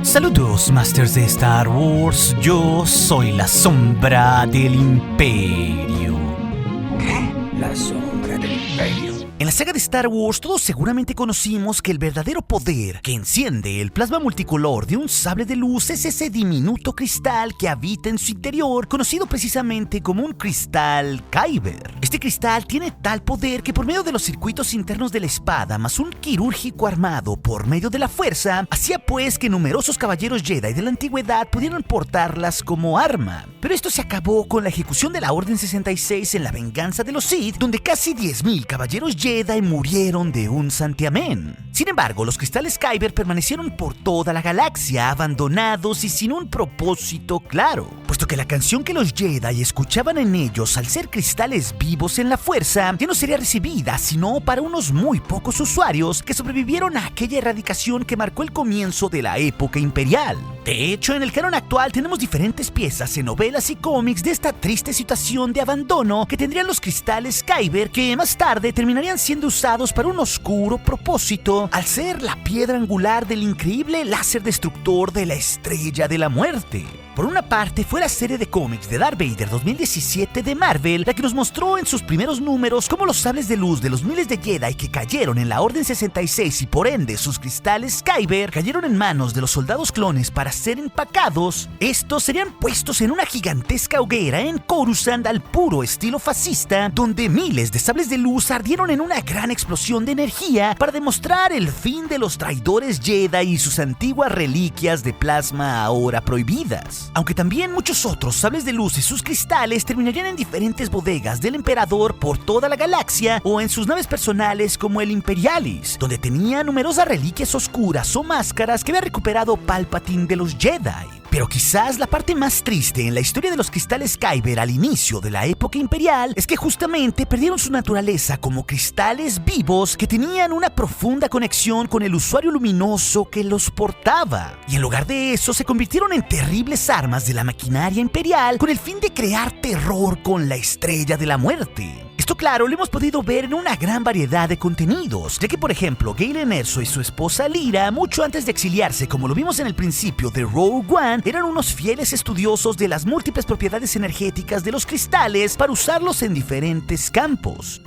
Saludos, Masters de Star Wars. Yo soy la sombra del Imperio. ¿Qué? La sombra del Imperio. En la saga de Star Wars todos seguramente conocimos que el verdadero poder que enciende el plasma multicolor de un sable de luz es ese diminuto cristal que habita en su interior, conocido precisamente como un cristal Kyber. Este cristal tiene tal poder que por medio de los circuitos internos de la espada más un quirúrgico armado por medio de la fuerza, hacía pues que numerosos caballeros Jedi de la antigüedad pudieran portarlas como arma. Pero esto se acabó con la ejecución de la Orden 66 en la venganza de los Sith, donde casi 10.000 caballeros Jedi murieron de un santiamén. Sin embargo, los cristales Kyber permanecieron por toda la galaxia, abandonados y sin un propósito claro, puesto que la canción que los Jedi escuchaban en ellos al ser cristales vivos en la fuerza ya no sería recibida sino para unos muy pocos usuarios que sobrevivieron a aquella erradicación que marcó el comienzo de la época imperial. De hecho, en el canon actual tenemos diferentes piezas en novelas y cómics de esta triste situación de abandono que tendrían los cristales Kyber, que más tarde terminarían siendo usados para un oscuro propósito al ser la piedra angular del increíble láser destructor de la Estrella de la Muerte. Por una parte, fue la serie de cómics de Darth Vader 2017 de Marvel la que nos mostró en sus primeros números cómo los sables de luz de los miles de Jedi que cayeron en la Orden 66 y por ende sus cristales Kyber cayeron en manos de los soldados clones para ser empacados. Estos serían puestos en una gigantesca hoguera en Coruscant al puro estilo fascista, donde miles de sables de luz ardieron en una gran explosión de energía para demostrar el fin de los traidores Jedi y sus antiguas reliquias de plasma ahora prohibidas. Aunque también muchos otros sables de luz y sus cristales terminarían en diferentes bodegas del emperador por toda la galaxia o en sus naves personales como el Imperialis, donde tenía numerosas reliquias oscuras o máscaras que había recuperado Palpatine de los Jedi. Pero quizás la parte más triste en la historia de los cristales Kyber al inicio de la época imperial es que justamente perdieron su naturaleza como cristales vivos que tenían una profunda conexión con el usuario luminoso que los portaba. Y en lugar de eso se convirtieron en terribles armas de la maquinaria imperial con el fin de crear terror con la Estrella de la Muerte. Esto, claro, lo hemos podido ver en una gran variedad de contenidos, ya que, por ejemplo, Galen Erso y su esposa Lyra, mucho antes de exiliarse, como lo vimos en el principio de Rogue One, eran unos fieles estudiosos de las múltiples propiedades energéticas de los cristales para usarlos en diferentes campos.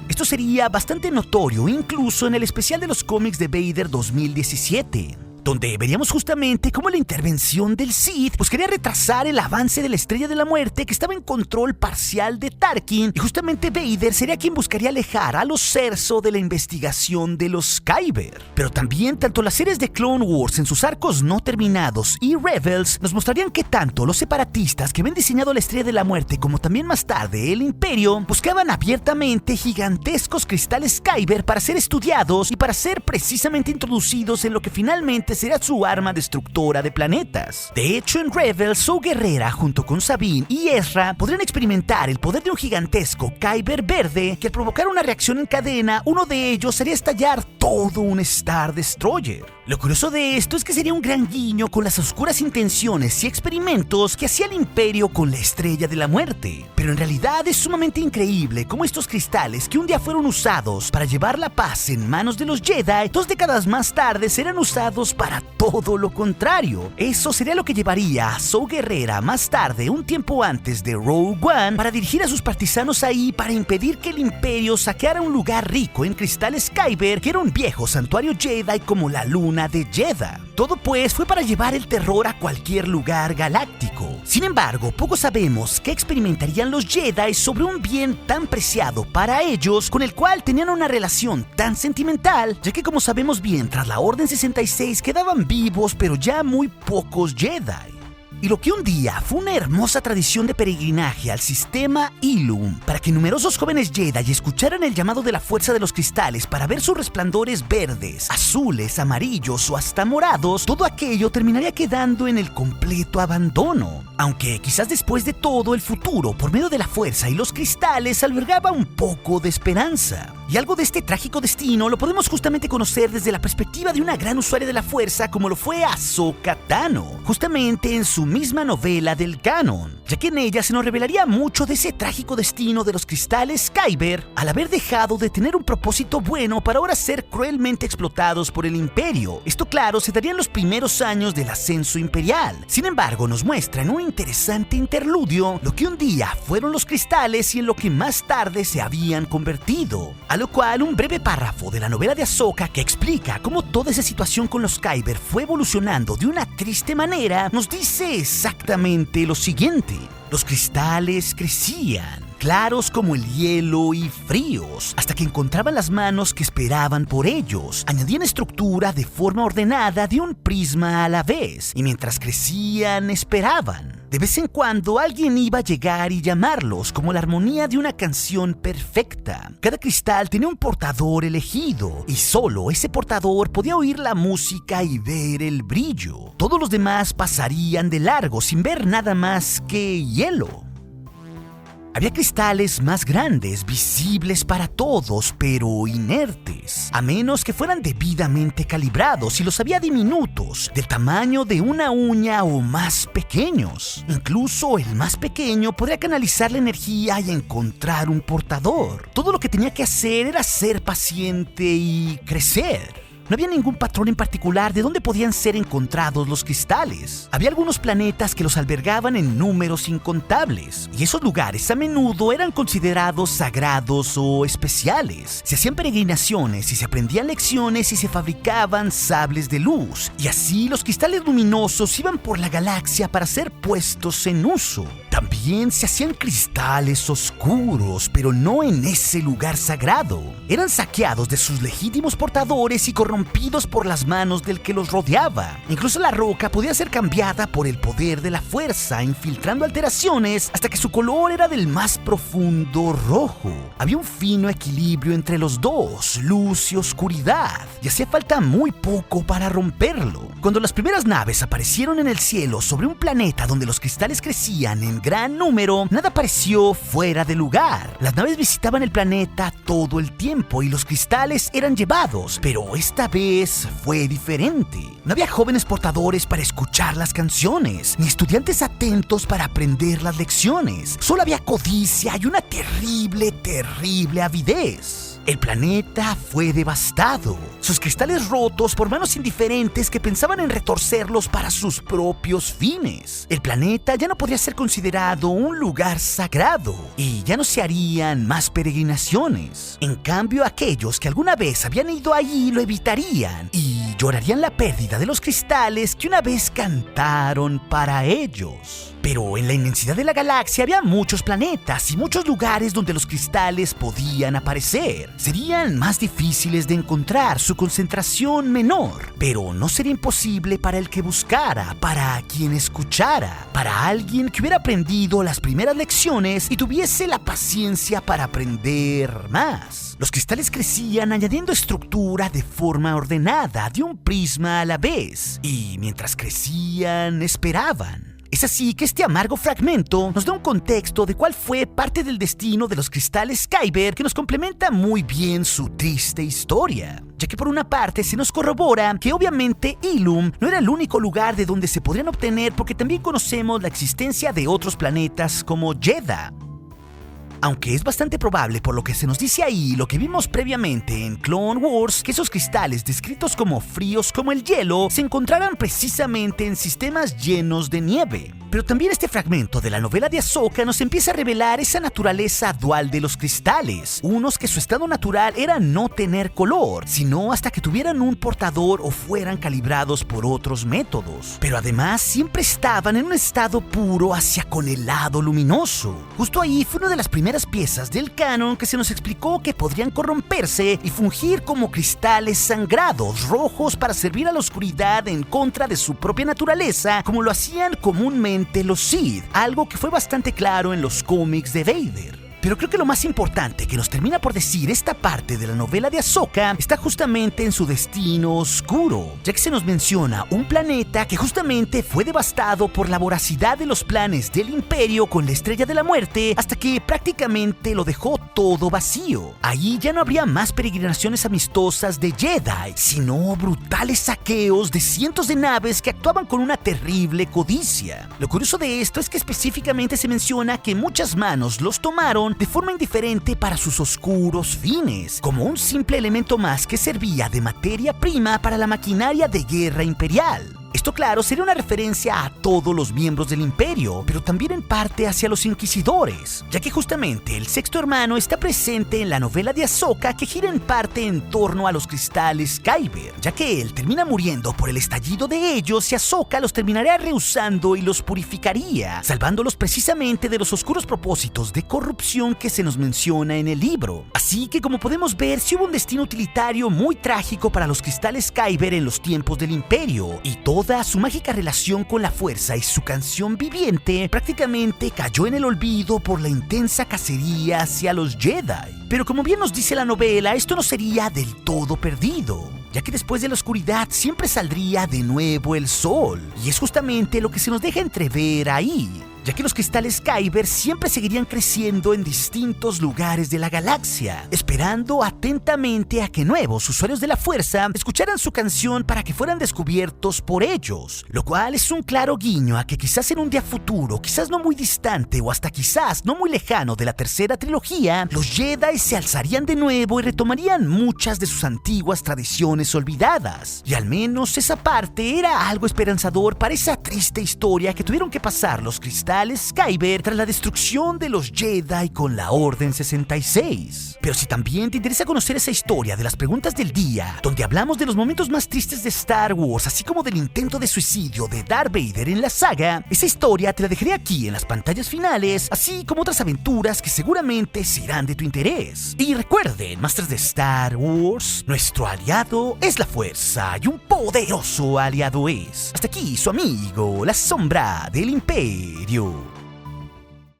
Esto sería bastante notorio incluso en el especial de los cómics de Vader 2017. Donde veríamos justamente cómo la intervención del Sith buscaría retrasar el avance de la Estrella de la Muerte que estaba en control parcial de Tarkin, y justamente Vader sería quien buscaría alejar a los Cerso de la investigación de los Kyber. Pero también tanto las series de Clone Wars en sus arcos no terminados y Rebels nos mostrarían que tanto los separatistas que habían diseñado la Estrella de la Muerte como también más tarde el Imperio buscaban abiertamente gigantescos cristales Kyber para ser estudiados y para ser precisamente introducidos en lo que finalmente será su arma destructora de planetas. De hecho, en Rebels, Saw Gerrera junto con Sabine y Ezra podrían experimentar el poder de un gigantesco Kyber verde que al provocar una reacción en cadena, uno de ellos haría estallar todo un Star Destroyer. Lo curioso de esto es que sería un gran guiño con las oscuras intenciones y experimentos que hacía el Imperio con la Estrella de la Muerte. Pero en realidad es sumamente increíble cómo estos cristales que un día fueron usados para llevar la paz en manos de los Jedi, 2 décadas más tarde serán usados para todo lo contrario. Eso sería lo que llevaría a Saw Gerrera más tarde, un tiempo antes de Rogue One, para dirigir a sus partisanos ahí para impedir que el Imperio saqueara un lugar rico en cristales Kyber que era un viejo santuario Jedi como la Luna de Jedha. Todo pues fue para llevar el terror a cualquier lugar galáctico. Sin embargo, poco sabemos qué experimentarían los Jedi sobre un bien tan preciado para ellos, con el cual tenían una relación tan sentimental, ya que como sabemos bien, tras la Orden 66 quedaban vivos pero ya muy pocos Jedi. Y lo que un día fue una hermosa tradición de peregrinaje al sistema Ilum, para que numerosos jóvenes Jedi escucharan el llamado de la fuerza de los cristales para ver sus resplandores verdes, azules, amarillos o hasta morados, todo aquello terminaría quedando en el completo abandono. Aunque quizás después de todo el futuro, por medio de la fuerza y los cristales, albergaba un poco de esperanza. Y algo de este trágico destino lo podemos justamente conocer desde la perspectiva de una gran usuaria de la fuerza como lo fue Ahsoka Tano, justamente en su misma novela del canon, ya que en ella se nos revelaría mucho de ese trágico destino de los cristales Kyber al haber dejado de tener un propósito bueno para ahora ser cruelmente explotados por el Imperio. Esto claro se daría en los primeros años del ascenso imperial. Sin embargo, nos muestra en un interesante interludio lo que un día fueron los cristales y en lo que más tarde se habían convertido. A lo cual un breve párrafo de la novela de Ahsoka que explica cómo toda esa situación con los Kyber fue evolucionando de una triste manera nos dice exactamente lo siguiente. Los cristales crecían, claros como el hielo y fríos, hasta que encontraban las manos que esperaban por ellos. Añadían estructura de forma ordenada de un prisma a la vez, y mientras crecían, esperaban. De vez en cuando alguien iba a llegar y llamarlos como la armonía de una canción perfecta. Cada cristal tenía un portador elegido, y solo ese portador podía oír la música y ver el brillo. Todos los demás pasarían de largo sin ver nada más que hielo. Había cristales más grandes, visibles para todos, pero inertes, a menos que fueran debidamente calibrados, y los había diminutos, del tamaño de una uña o más pequeños. Incluso el más pequeño podría canalizar la energía y encontrar un portador. Todo lo que tenía que hacer era ser paciente y crecer. No había ningún patrón en particular de dónde podían ser encontrados los cristales. Había algunos planetas que los albergaban en números incontables, y esos lugares a menudo eran considerados sagrados o especiales. Se hacían peregrinaciones y se aprendían lecciones y se fabricaban sables de luz, y así los cristales luminosos iban por la galaxia para ser puestos en uso. También se hacían cristales oscuros, pero no en ese lugar sagrado. Eran saqueados de sus legítimos portadores y corrompidos por las manos del que los rodeaba. Incluso la roca podía ser cambiada por el poder de la fuerza, infiltrando alteraciones hasta que su color era del más profundo rojo. Había un fino equilibrio entre los dos, luz y oscuridad, y hacía falta muy poco para romperlo. Cuando las primeras naves aparecieron en el cielo sobre un planeta donde los cristales crecían en gran número, nada pareció fuera de lugar. Las naves visitaban el planeta todo el tiempo y los cristales eran llevados, pero esta vez fue diferente. No había jóvenes portadores para escuchar las canciones, ni estudiantes atentos para aprender las lecciones. Solo había codicia y una terrible avidez. El planeta fue devastado. Sus cristales rotos por manos indiferentes que pensaban en retorcerlos para sus propios fines. El planeta ya no podría ser considerado un lugar sagrado y ya no se harían más peregrinaciones. En cambio, aquellos que alguna vez habían ido allí lo evitarían y llorarían la pérdida de los cristales que una vez cantaron para ellos. Pero en la inmensidad de la galaxia había muchos planetas y muchos lugares donde los cristales podían aparecer. Serían más difíciles de encontrar, su concentración menor, pero no sería imposible para el que buscara, para quien escuchara, para alguien que hubiera aprendido las primeras lecciones y tuviese la paciencia para aprender más. Los cristales crecían añadiendo estructura de forma ordenada, de un prisma a la vez, y mientras crecían, esperaban. Es así que este amargo fragmento nos da un contexto de cuál fue parte del destino de los cristales Kyber que nos complementa muy bien su triste historia, ya que por una parte se nos corrobora que obviamente Ilum no era el único lugar de donde se podrían obtener, porque también conocemos la existencia de otros planetas como Jedha. Aunque es bastante probable por lo que se nos dice ahí, lo que vimos previamente en Clone Wars, que esos cristales descritos como fríos como el hielo se encontraran precisamente en sistemas llenos de nieve. Pero también este fragmento de la novela de Ahsoka nos empieza a revelar esa naturaleza dual de los cristales, unos que su estado natural era no tener color, sino hasta que tuvieran un portador o fueran calibrados por otros métodos. Pero además siempre estaban en un estado puro hacia con el lado luminoso. Justo ahí fue una de las primeras piezas del canon que se nos explicó que podrían corromperse y fungir como cristales sangrados rojos para servir a la oscuridad en contra de su propia naturaleza, como lo hacían comúnmente los Sith, algo que fue bastante claro en los cómics de Vader. Pero creo que lo más importante que nos termina por decir esta parte de la novela de Ahsoka está justamente en su destino oscuro, ya que se nos menciona un planeta que justamente fue devastado por la voracidad de los planes del Imperio con la Estrella de la Muerte, hasta que prácticamente lo dejó todo vacío. Ahí ya no habría más peregrinaciones amistosas de Jedi, sino brutales saqueos de cientos de naves que actuaban con una terrible codicia. Lo curioso de esto es que específicamente se menciona que muchas manos los tomaron de forma indiferente para sus oscuros fines, como un simple elemento más que servía de materia prima para la maquinaria de guerra imperial. Esto, claro, sería una referencia a todos los miembros del Imperio, pero también en parte hacia los Inquisidores, ya que justamente el sexto hermano está presente en la novela de Ahsoka, que gira en parte en torno a los cristales Kyber, ya que él termina muriendo por el estallido de ellos y Ahsoka los terminaría reusando y los purificaría, salvándolos precisamente de los oscuros propósitos de corrupción que se nos menciona en el libro. Así que, como podemos ver, sí hubo un destino utilitario muy trágico para los cristales Kyber en los tiempos del Imperio, y toda su mágica relación con la fuerza y su canción viviente prácticamente cayó en el olvido por la intensa cacería hacia los Jedi. Pero como bien nos dice la novela, esto no sería del todo perdido, ya que después de la oscuridad siempre saldría de nuevo el sol, y es justamente lo que se nos deja entrever ahí, ya que los cristales Kyber siempre seguirían creciendo en distintos lugares de la galaxia, esperando atentamente a que nuevos usuarios de la fuerza escucharan su canción para que fueran descubiertos por ellos, lo cual es un claro guiño a que quizás en un día futuro, quizás no muy distante o hasta quizás no muy lejano de la tercera trilogía, los Jedi se alzarían de nuevo y retomarían muchas de sus antiguas tradiciones olvidadas, y al menos esa parte era algo esperanzador para esa triste historia que tuvieron que pasar los cristales Kyber tras la destrucción de los Jedi con la Orden 66. Pero si también te interesa conocer esa historia de las preguntas del día, donde hablamos de los momentos más tristes de Star Wars, así como del intento de suicidio de Darth Vader en la saga, esa historia te la dejaré aquí en las pantallas finales, así como otras aventuras que seguramente serán de tu interés. Y recuerden, Masters de Star Wars, nuestro aliado es la fuerza y un poderoso aliado es. Hasta aquí su amigo, la sombra del Imperio.